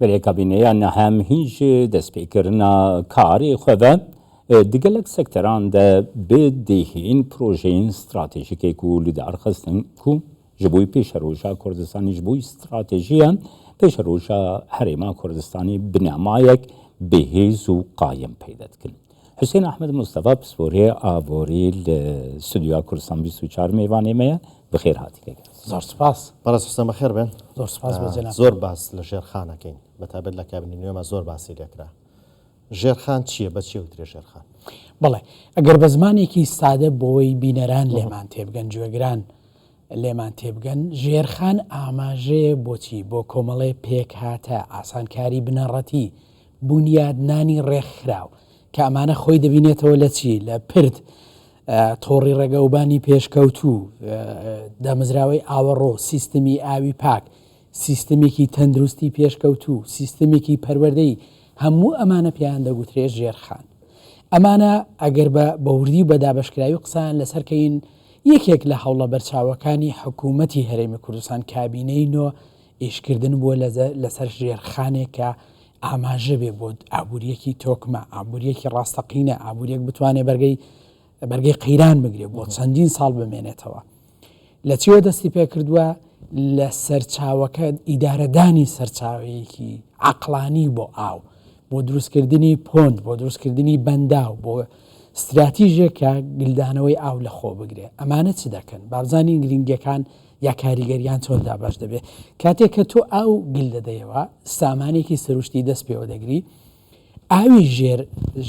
برای کابینەیان هەم هیچ دەستپێکردنا کاری خۆڤە دیگەلک سەکتەران دە بدەهین پرۆژەین استراتێژیکێک و لەدارخستن کو ji bo pêşeroja Kurdistanê ji bo stratejiyan pêşeroja herêma Kurdistanê binamayek bihêz û qayim peyda dikin. Hüseyin Ahmed Mustafa pisporê avorî li Stûdyoya Kurdistan 24 mêvanê me ye bi xêr hatî. زۆر سپاس. بەڕاست حوسێن بەخێر بێن. زۆر سپاس بۆ جەناب. زۆر باس لە ژێرخانەکەین بەتابەت لە کابینی نوێمە زۆر باسی لێکرا. ژێرخان چییە بە چی وترێ ژێرخان؟ بەڵێ ئەگەر بە زمانێکی سادە بۆی بینەران لێمان تێبگەن گوێگران لێمان تێبگەن ژێرخان ئاماژەیە بۆچی بۆ کۆمەڵێ پێک هاتە ئاسانکاری بنەڕەتی بنیادنانی ڕێکخراو کە ئەمانە خۆی دەبینێتەوە لە چی لە پرد تۆڕی ڕێگەوبانی پێشکەوتوو دامەزراوەی ئاوەڕۆ سیستمی ئاوی پاک سیستمێکی تەندروستی پێشکەوتوو سیستمێکی پەروەردەی هەموو ئەمانە پیان دەگوترێت ژێرخان ئەمانە ئەگەر بە وردی و بە دابەشکراوی قسان لەسەرکەین یەکێک لە هەوڵە بەرچاوەکانی حکوومەتی هەرێمی کوردستان کابینەی نۆ ئیشکردن بووە لەسەر ژێرخانێک کە ئاماژە بێ بۆ ئابوووریەکی تۆکمە ئابوووریەکی ڕاستەقینە ئابوووریەک بتوانێت بەرگەی قەیران بگرێت بۆ چەندین ساڵ بمێنێتەوە لە چیوە دەستی پێ کردووە لە سەرچاوەکە ئیدارەدانی سەرچاوەیەکی عەقڵانی بۆ ئاو بۆ دروستکردنی پۆند بۆ دروستکردنی بەنداو بۆ استراتیژێکە گلدانەوەی ئاو لە خۆ بگرێ ئەمانە چ دەکەن بابزانی گرنگەکان یا کاریگەریان چۆندا باش دەبێت کاتێک کە تۆ ئاو گل دەدەیەوە سامانێکی سروشتی دەست پێوە دەگری ئاوی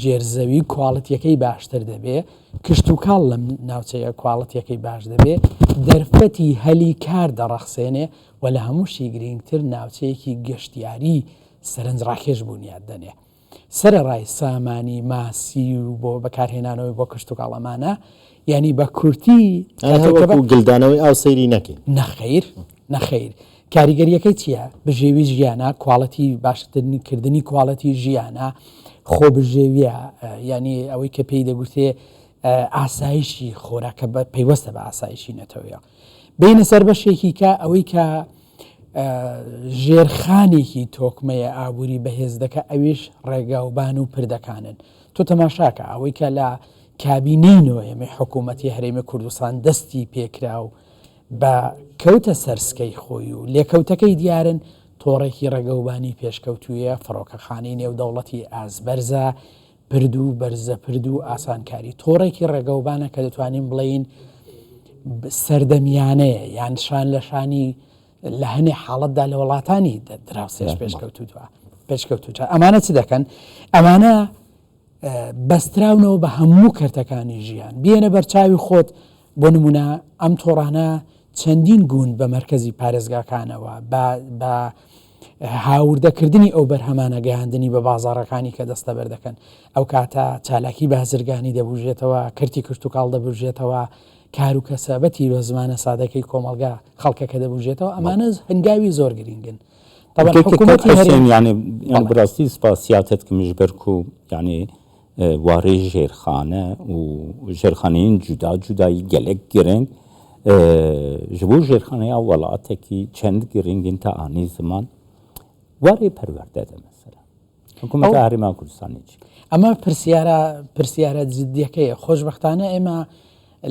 ژێرزەوی کواڵەتیەکەی باشتر دەبێ کشت و کاڵ لەم ناوچەیە کواڵەتیەکەی باش دەبێ دەرفەتی هەلی کار دەڕەخسێنێ و لە هەمووشی گرنگتر ناوچەیەکی گەشتیاری سەرنجڕاکێش بوونیات دەنێ سەرەڕای سامانی ماسی و بۆ بەکارهێنانەوەی بۆ کشت و کاڵەمانە ینی بە کورتی گلدانەوەی ئاو سەیری نەکەین نەخەیر کاریگەریەکەی چییە بژێوی ژیانە کواڵەتی باشترکردنی کواڵەتی ژیانە خۆ بژێویە ینی ئەوەی کە پێی دەگوتێ ئاسایشی خۆراکە پەیوەستە بە ئاسایشی نەتەوەیە بینە سەر بەشێکی کە ئەوەی کە ژێرخانێکی تۆکمەیە ئابووری بەهێز دەکە ئەویش ڕێگاوبان و پردەکانن تۆ تەماشاکە ئەوەی کە لە کابینەی نوێمی حکوومەتی هەرێمی کوردستان دەستی پێکرا و بە کەوتە سەرسکەی خۆی و لێکەوتەکەی دیارن تۆڕێکی ڕێگەوبانی پێشکەوتویە فڕۆکەخانەی نێودەوڵەتی ئازبەرزە پرد و بەرزە پرد و ئاسانکاری تۆڕێکی ڕێگەوبانە کە دەتوانین بڵین سەردەمیانەیە یان شان لە شانی لە هەنێ حاڵەتدا لە وڵاتانی دراوسێش پێشکەوتوتە ئەمانە چ دەکەن ئەمانە بەستراونەوە بە هەموو کەرتەکانی ژیان بێنە بەرچاوی خۆت بۆ نمونە ئەم تۆڕانە چەندین گوند بە مەرکەزی پارێزگاکانەوە بە هاوردەکردنی ئەو بەرهەمانە گەیاندنی بە بازاڕەکانی کە دەستە بەردەکەن ئەو کاتە چالاکی بازرگانی دەبژێتەوە کردی کشت و کاڵ دەبژێتەوە کار و کەسابەتی بە زمانە سادەکەی کۆمەلگا خەڵکەکە دەبژێتەوە ئەمانە هەنگاوی زۆر گرنگن بڕاستی سپاسیاتت کمژبەرک و ینی وارەی ژێرخانە و ژێرخانەیەن جودایی gelek giring ji bo ژێرخانەya welatekî çend giringin te anî ziman warê perwerde de mesela hikûmeta Herêma Kurdistanê çi ئەمە پرسیارە جدیەکەیە خۆشبەختانە ئێمە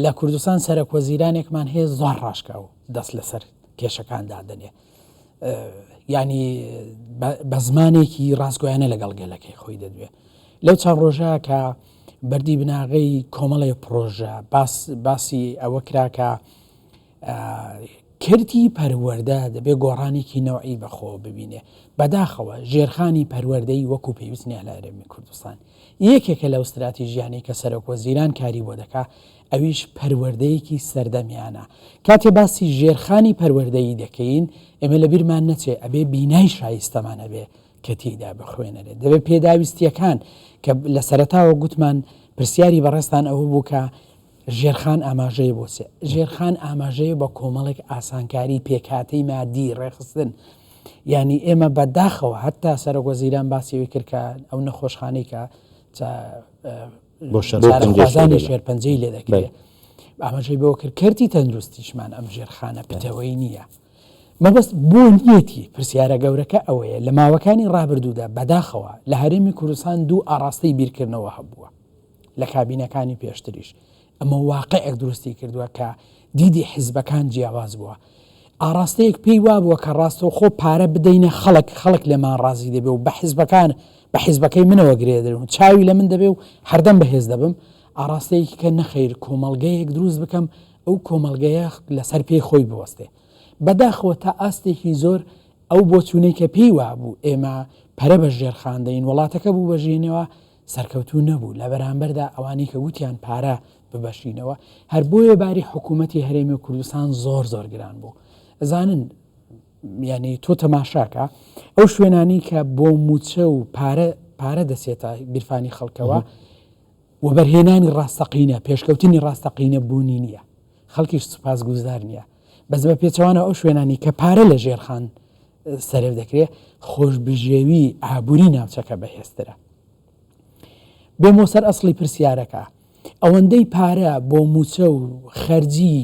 لە کوردستان سەرۆکوەزیرانێکمان هەیە زۆر ڕاشکا و دەست لەسەر کێشەکاندا دەنێ ینی بە زمانێکی ڕاستگۆیانە لەگەڵ گەلەکەی خۆی دەدوێ لەو چەند ڕۆژە کە بەردی بناغی کۆمەڵی پرۆژە باسی ئەوە کراکە کردی پەروەردە دەبێ گۆڕانێکی نەوعی بەخۆ ببینێ بەداخەوە ژێرخانی پەروەردەی وەکو پێویستنیە لە هەرێمی کوردستان یەکێکە لەو استراتیژیانەی کە سەرۆکوەزیران کاری بۆ دەکا ئەویش پەروەردەیەکی سەردەمیانە کاتێ باسی ژێرخانی پەروەردەیی دەکەین ئێمە لە بیرمان نەچێ ئەبێ بینای شایستەمانە بێ کە تێیدا بخوێنەرێت دەبێت پێداویستیەکان کە لە سەرەتاوە گوتمان پرسیاری بەڕێستان ئەوە بوو کە ژێرخان ئاماژەیە بۆچێ ژێرخان ئاماژەیە بە کۆمەڵێک ئاسانکاری پێکاتەی مادی ڕێخستن ینی ئێمە بەداخەوە هەتا سەرۆکوەزیران باسیەوەی کرد کە ئەو نەخۆشخانەی کە بۆشارخوازانی شێرپەنجەی لێ دەکرێت ئاماژەی بۆ کرد کردی تەندروستیشمان ئەم ژێرخانە پتەوەی نییە مەبەست بۆ نیەتی پرسیارە گەورەکە ئەوەیە لە ماوەکانی ڕابردوودا بەداخەوە لە هەرێمی کوردستان دوو ئاراستەی بیرکردنەوە هەبووە لە کابینەکانی پێشتریش ئەمە واقعێک دروستی کردووە کە دیدی حیزبەکان جیاواز بووە ئاراستەیەک پێی وابووە کە ڕاستەوە خۆ پارە بدەینە خەڵک لەمان ڕازی دەبێ و بە حیزبەکەی منەوە گرێ دەبێت چاوی لە من دەبێ و هەردەم بەهێز دەبم ئاراستەیەکی کە نەخیر کۆمەڵگەیەک دروست بکەم ئەو کۆمەڵگەیە لەسەر پێی خۆی بوەستێ بەداخەوە تا ئاستێکی زۆر ئەو بۆچوونەی کە پێی وابوو ئێمە پەرە بە ژێرخاندەین وڵاتەکە بوو بەژینەوە سەرکەوتو نەبوو لە بەرامبەردا ئەوانی کە وتیان پارە ببەشینەوە هەر بۆیە باری حکوومەتی هەرێمی کوردستان زۆر گران بوو ئەزانن ینی تۆ تەماشاکە ئەو شوێنانی کە بۆ موچە و پارە دەسێتە بیرفانی خەڵکەوە و بەرهێنانی ڕاستەقینە پێشکەوتنی ڕاستەقینە بوونی نییە خەڵکیش سوپاس گوزار نییە بەس بە پێچەوانە ئەو شوێنانی کە پارە لە ژێرخان سەرف دەکرێت خۆشبژێوی ئابووری ناوچەکە بەهێزترە بێمە سەر ئەسڵی پرسیارەکە ئەوەندەی پارە بۆ موچە و خەرجی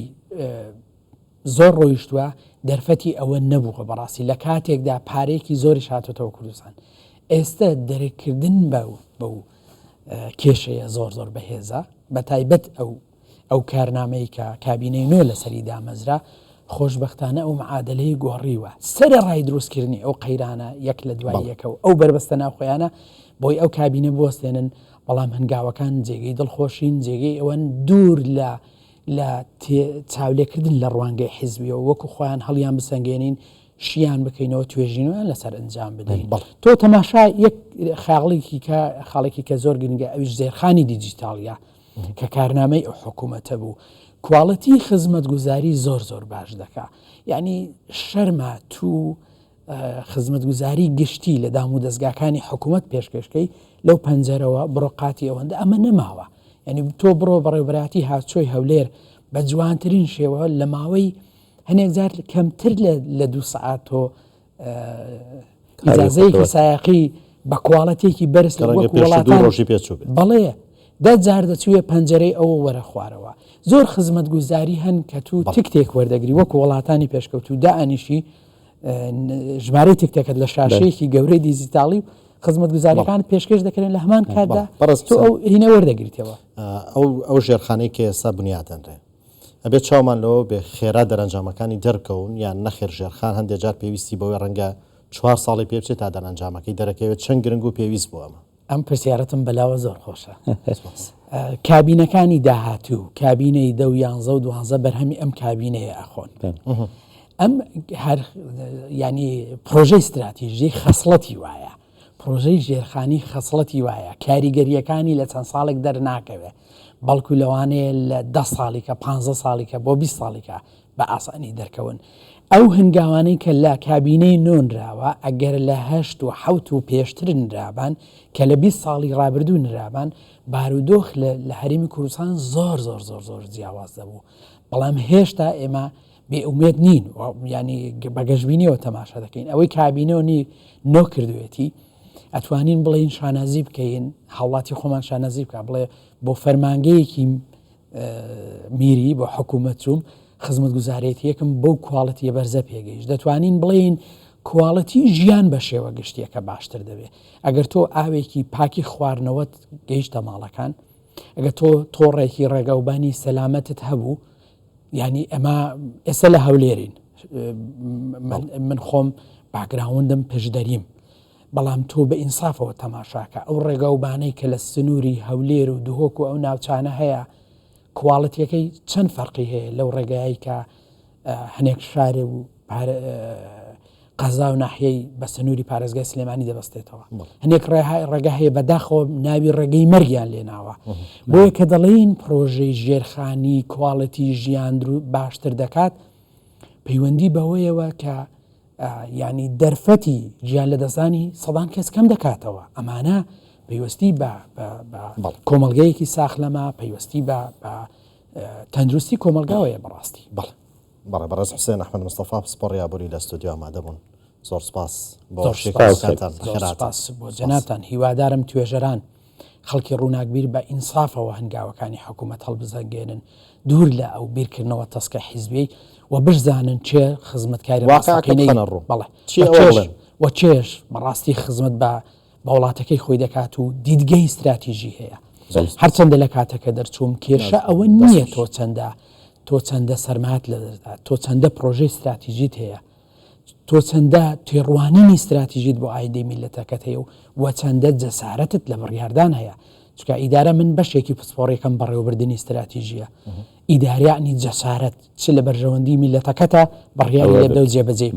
زۆر ڕۆیشتووە دەرفەتی ئەوە نەبووە بەڕاستی لە کاتێکدا پارێکی زۆری هاتوتەوە کوردستان ئێستا دەرەکردن بەو کێشەیە زۆر بەهێزە بە تایبەت ئەو کارنامەی کە کابینەی نوێ لەسەری دامەزرا خۆشببختانە ئەو معادلەی گۆڕیوە سەر ڕای دروستکردنی ئەو قەیرانە یەک لە دوای یەکە و ئەو بربەستە ناوخۆیانە بۆی ئەو کابینە بوەستێنن بەڵام هەنگاوەکان جێگەی دڵخۆشین جێگەی ئەوەن دوور لە چاولێکردن لە ڕوانگەی حیزبیەوە وەکو خۆیان هەڵیان بسەنگێنین شیان بکەینەوە توێژینەوە لەسەر ئەنجام بدەین تۆ تەماشا یەک خاڵێکی کە زۆر گرنگە ئەویش زێرخانی دیجیتاڵە کە کارنامەی ئەو حکوومەتە بوو کوواڵەتی خزمەتگوزاری زۆر باش دەکا یعنی شەرمە تو خزمەتگوزاری گشتی لە دام و دەستگاکانی حکوومەت پێشکەشکەی لەو پەنجەرەوە بڕۆقاتی ئەوەندە ئەمە نەماوە یعنی تۆ بڕۆ بەڕێوبەتی هاتچۆی هەولێر بە جوانترین شێوە لە ماوەی هەنێک جار کەمتر لە 2 سعات تۆ ئیجازەیەکی سایقی بە کوواڵەتێکی بەرز ڕۆژی پێچوو بەڵێ دا جار دەچوویە پەنجەرەی ئەوە وەرە خوارەوە زۆر خزمەتگوزاری هەن کە تو تیکتێک وەردەگری وەکو وڵاتانی پێشکەوتو دائنیشی ژمارەی تیکتێکت لە شاشەیەکی گەورەی دیجیتاڵی و خزمەتگوزاریەکان پێشکەش دەکرێن لە هەمان کاتدا تۆ ئەو هینە وەردەگریتەوە ئەو ژێرخانەی کە ئێستا بنیادەنرێ ئەبێت چاومان لەوە بێ خێرا دەرەنجامەکانی دەرکەون یان نەخێر ژێرخان هەندێک جار پێویستی بەوەی ڕەنگە 4 ساڵی پێ بچێت تا دەرەنجامەکەی دەرەکەوێت چەند گرنگ و پێویست بوو ئەم پرسیارەتم بەلاوە زۆر خۆشە کابینەکانی داهاتوو کابینەی 10 و 11 و 12 بەرهەمی ئەم کابینەیە ئەخۆن ئەم ینی پرۆژەی استراتیژی خەسڵەتی وایە پرۆژەی ژێرخانی خەسڵەتی وایە کاریگەریەکانی لە چەند ساڵێک دەرناکەوێت بەڵکو لەوانەیە لە 10 ساڵیکە 15 ساڵیکە بۆ 20 ساڵیکە بە ئاسانی دەرکەون ئەو هەنگاوانەی کە لە کابینەی نۆنراوە ئەگەر لە 8 و 7 و پێشتر نرابان کە لە 20 ساڵی ڕابردوو نرابان بارودۆخ لە هەرێمی کوردستان زۆر جیاواز دەبوو بەڵام هێشتا ئێمە بێئومێد نین ینی بەگەشتبینیەوە تەماشا دەکەین ئەوەی کابینەوەنی نۆ کردوێتی ئەتوانین بڵێن شانازی بکەین هەوڵاتی خۆمان شانازی بکە بڵێ بۆ فەرمانگەیەکی میری بۆ حکوومەت چوم خزمەتگوزارێتی یەکم بەو کوواڵەتیە بەرزە پێگەیشت دەتوانین بڵێن کوواڵەتی ژیان بە شێوە گشتیەکە باشتر دەبێت ئەگەر تۆ ئاوێکی پاکی خواردنەوەت گەیشتە ماڵەکان ئەگەر تۆ تۆڕێکی ڕێگەوبانی سەلامەتت هەبوو ینی ئەمە ئێستا لە هەولێرین من خۆم باگراوندم پشدەریم بەڵام تۆ بە ئینسافەوە تەماشاکە ئەو ڕێگەوبانەی کە لە سنووری هەولێر و دهۆک و ئەو ناوچانە هەیە کوواڵەتیەکەی چەند فەرقی هەیە لەو ڕێگایی کە هەنێک شارێ و قەزا و ناحیەی بە سنووری پارێزگای سلێمانی دەبەستێتەوە هەنێک ڕێگە هەیە بەداخەوە ناوی ڕێگەی مەرگیان لێناوە بۆیە کە دەڵێن پرۆژەی ژێرخانی کوواڵەتی ژیان باشتر دەکات پەیوەندی بەوەیەوە کە ینی دەرفەتی گیان لە دەزانی سەدان کەس کەم دەکاتەوە ئەمانە پەیوەستی بە کۆمەلگەیەکی ساخلەما پەیوەستی بە تەندروستی کۆمەلگاوەیە بەڕاستی بەڵێ بەڕێز حوسێن ئەحمەد مستەفا پسپۆڕ یابووری لە ستودیۆ ئامادەبوون زۆر سپاس بۆ بۆ جەنابتان هیوادارم توێژەران خەڵکی ڕووناکبیر بە ئینسافەوە هەنگاوەکانی حکوومەت هەڵبزەنگێنن دوور لە ئەو بیرکردنەوە تەسکە حیزبی و بشزانن چێ خزمەتکاری و چێش بەڕاستی خزمەت بە وڵاتەکەی خۆی دەکات و دیدگەی استراتیژی هەیە. هەرچەندە لە کاتەکە دەرچووم کێشە ئەوە نییە تۆ چەندە سەرمات لە دەردا، تۆ چەندە پرۆژەی استراتیژیت هەیە، تۆ چەندە تێڕوانینی استراتیژیت بۆ ئایدەی میلەتەکەت هەیە و چەندە جەسارەتت لە بڕیاردان هەیە. چکە ئیدارە من بەشێکی پسپۆڕێکم بەڕێوەبردننی استراتیژیە. ئیداریانی جەسارەت چ لە بەرژەوەندی میلەتەکەتە بڕیاری لە دەو جێبەجێ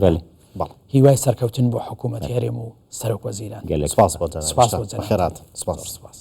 هیوای سەرکەوتن بۆ حکوومەت هێرێم و سەرۆک وەزیران. سپاس بۆ خێرات. سپاس.